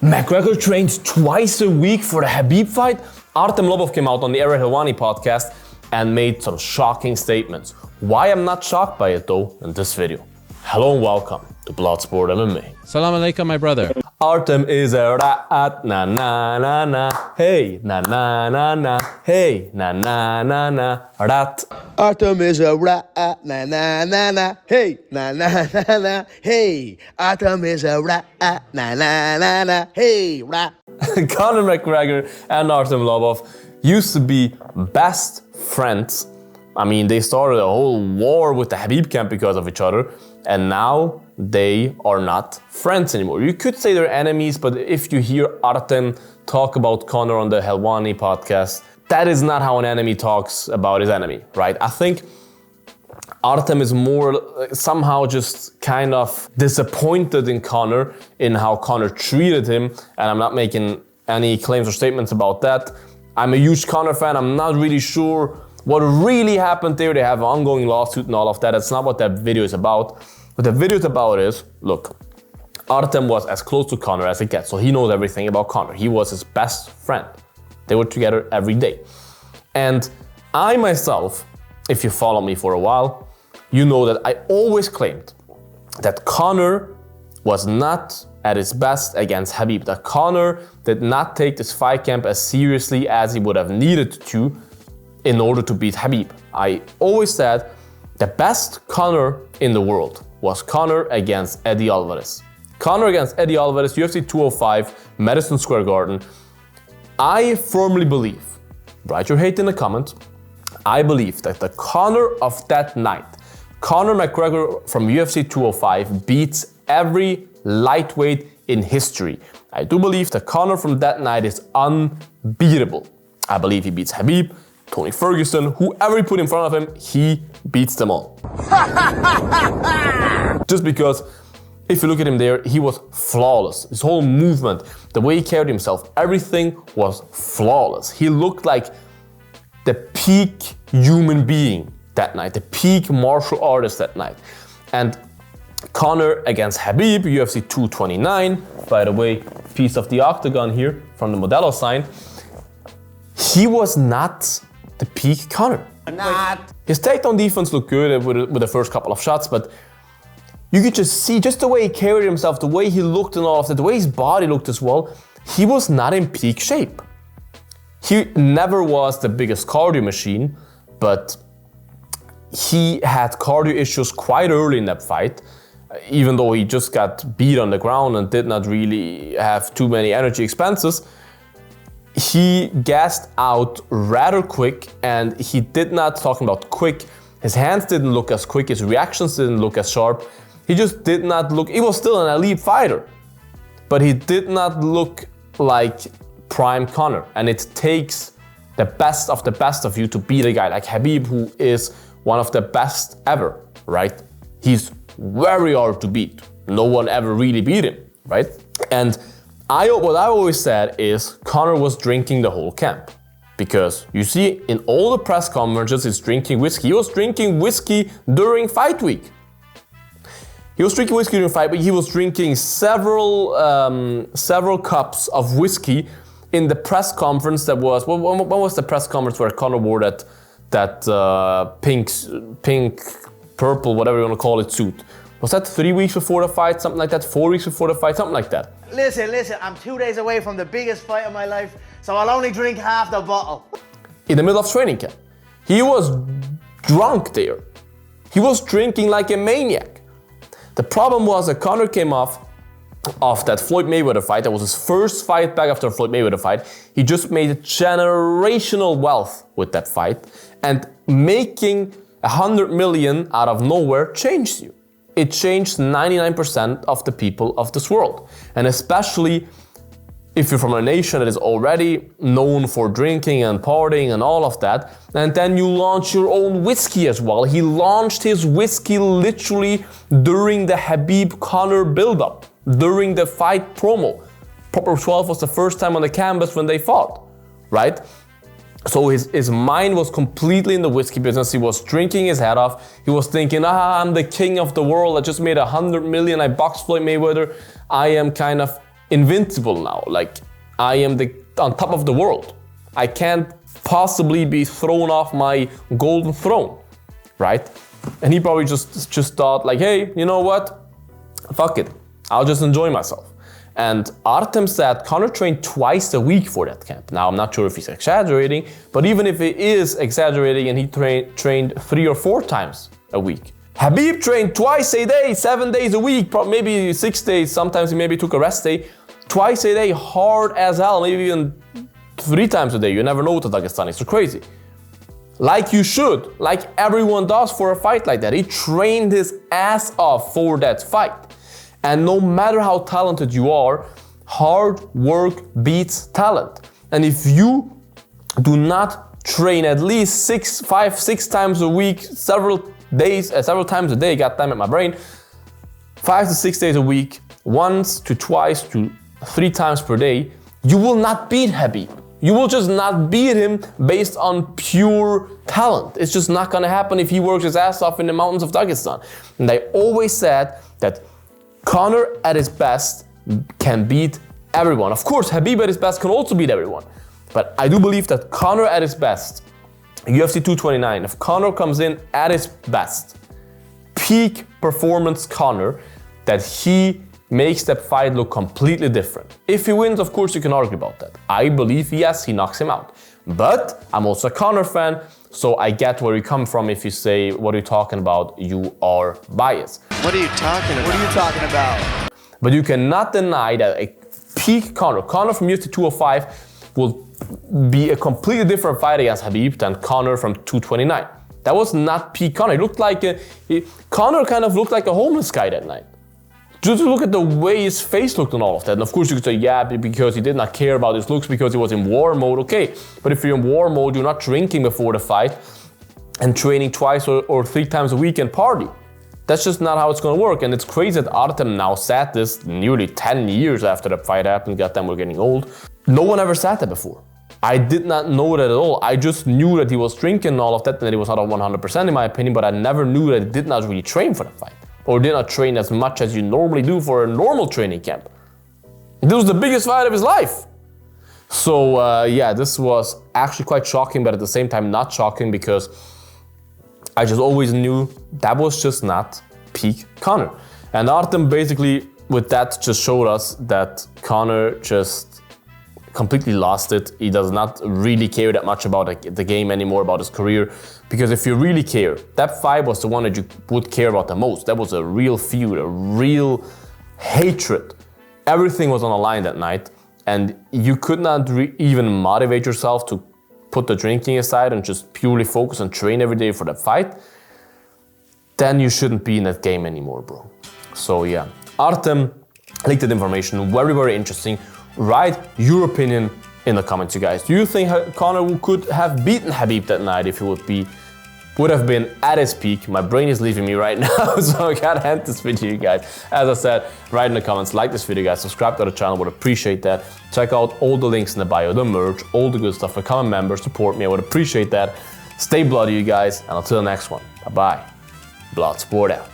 McGregor trains twice a week for the Khabib fight? Artem Lobov came out on the Ariel Helwanis podcast and made some shocking statements. Why I'm not shocked by it though in this video. Hello and welcome to Bloodsport MMA. Salam alaikum, my brother. Artem is a rat, na na na na, hey, na na na na, hey, na na na na, rat. Artem is a rat, na na na na, hey, na na na na, hey. Artem is a rat, na na na na, hey, rat. Conor McGregor and Artem Lobov used to be best friends. I mean, they started a whole war with the Khabib camp because of each other, and now they are not friends anymore. You could say they're enemies, but if you hear Artem talk about Conor on the Helwani podcast, that is not how an enemy talks about his enemy, right? I think Artem is more somehow just kind of disappointed in Conor, in how Conor treated him, and I'm not making any claims or statements about that. I'm a huge Conor fan. I'm not really sure what really happened there. They have an ongoing lawsuit and all of that. That's not what that video is about. What the video is about is, look, Artem was as close to Conor as it gets, so he knows everything about Conor. He was his best friend. They were together every day. And I myself, if you follow me for a while, you know that I always claimed that Conor was not at his best against Khabib, that Conor did not take this fight camp as seriously as he would have needed to in order to beat Khabib. I always said the best Conor in the world was Conor against Eddie Alvarez. Conor against Eddie Alvarez, UFC 205, Madison Square Garden. I firmly believe, write your hate in the comments, I believe that the Conor of that night, Conor McGregor from UFC 205, beats every lightweight in history. I do believe that Conor from that night is unbeatable. I believe he beats Khabib, Tony Ferguson, whoever he put in front of him, he beats them all. Just because if you look at him there, he was flawless. His whole movement, the way he carried himself, everything was flawless. He looked like the peak human being that night, the peak martial artist that night. And Conor against Khabib, UFC 229, by the way, piece of the octagon here from the Modelo sign, he was not the peak Conor. His takedown defense looked good with the first couple of shots, but you could just see just the way he carried himself, the way he looked and all of that, the way his body looked as well, he was not in peak shape. He never was the biggest cardio machine, but he had cardio issues quite early in that fight, even though he just got beat on the ground and did not really have too many energy expenses. He gassed out rather quick, and he did not, talking about quick, his hands didn't look as quick, his reactions didn't look as sharp. He just did not look, he was still an elite fighter, but he did not look like prime Conor. And it takes the best of you to beat a guy like Khabib, who is one of the best ever, right? He's very hard to beat. No one ever really beat him, right? And what I always said is Conor was drinking the whole camp. Because you see in all the press conferences, he's drinking whiskey. He was drinking whiskey during fight week. He was drinking whiskey during fight week. He was drinking several cups of whiskey in the press conference that was, when was the press conference where Conor wore that pink, purple, whatever you want to call it, suit? Was that 3 weeks before the fight, something like that? 4 weeks before the fight, something like that? Listen, I'm 2 days away from the biggest fight of my life, so I'll only drink half the bottle. In the middle of training camp. He was drunk there. He was drinking like a maniac. The problem was that Conor came off that Floyd Mayweather fight. That was his first fight back after Floyd Mayweather fight. He just made generational wealth with that fight, and making 100 million out of nowhere changed you. It changed 99% of the people of this world. And especially if you're from a nation that is already known for drinking and partying and all of that, and then you launch your own whiskey as well. He launched his whiskey literally during the Khabib-Conor build-up, during the fight promo. Proper 12 was the first time on the canvas when they fought, right? So his mind was completely in the whiskey business. He was drinking his head off. He was thinking, I'm the king of the world. I just made 100 million. I boxed Floyd Mayweather. I am kind of invincible now. Like, I am on top of the world. I can't possibly be thrown off my golden throne, right? And he probably just thought like, hey, you know what? Fuck it. I'll just enjoy myself. And Artem said Conor trained twice a week for that camp. Now, I'm not sure if he's exaggerating, but even if he is exaggerating and he trained 3 or 4 times a week. Khabib trained twice a day, 7 days a week, maybe 6 days. Sometimes he maybe took a rest day. Twice a day, hard as hell, maybe even 3 times a day. You never know with the Dagestanis, so crazy. Like you should, like everyone does for a fight like that. He trained his ass off for that fight. And no matter how talented you are, hard work beats talent. And if you do not train at least 5, 6 times a week, several times a day, goddamn it, my brain, 5 to 6 days a week, once to twice to 3 times per day, you will not beat Khabib. You will just not beat him based on pure talent. It's just not gonna happen if he works his ass off in the mountains of Dagestan. And I always said that Conor at his best can beat everyone. Of course, Khabib at his best can also beat everyone. But I do believe that Conor at his best, UFC 229, if Conor comes in at his best, peak performance Conor, that he makes that fight look completely different. If he wins, of course, you can argue about that. I believe, yes, he knocks him out. But I'm also a Conor fan, so I get where you come from if you say, what are you talking about? You are biased. What are you talking about? What are you talking about? But you cannot deny that a peak Conor from UFC 205 will be a completely different fight against Khabib than Conor from 229. That was not peak Conor. Conor kind of looked like a homeless guy that night. Just look at the way his face looked and all of that. And of course you could say, yeah, because he did not care about his looks because he was in war mode, okay. But if you're in war mode, you're not drinking before the fight and training twice or 3 times a week and party. That's just not how it's gonna work. And it's crazy that Artem now said this nearly 10 years after the fight happened. Goddamn, we're getting old. No one ever said that before. I did not know that at all. I just knew that he was drinking and all of that and that he was not on 100% in my opinion, but I never knew that he did not really train for the fight. Or did not train as much as you normally do for a normal training camp. This was the biggest fight of his life. So yeah, this was actually quite shocking, but at the same time not shocking because I just always knew that was just not peak Conor. And Artem basically with that just showed us that Conor just completely lost it. He does not really care that much about the game anymore, about his career. Because if you really care, that fight was the one that you would care about the most. That was a real feud, a real hatred. Everything was on the line that night. And you could not even motivate yourself to put the drinking aside and just purely focus and train every day for that fight. Then you shouldn't be in that game anymore, bro. So yeah, Artem leaked that information, very, very interesting. Write your opinion in the comments, you guys. Do you think Conor could have beaten Khabib that night if he would have been at his peak? My brain is leaving me right now, so I gotta end this video, you guys. As I said, write in the comments, like this video, guys, subscribe to the channel, would appreciate that. Check out all the links in the bio, the merch, all the good stuff. Become a member, support me, I would appreciate that. Stay bloody, you guys, and until the next one, bye-bye. Bloodsport out.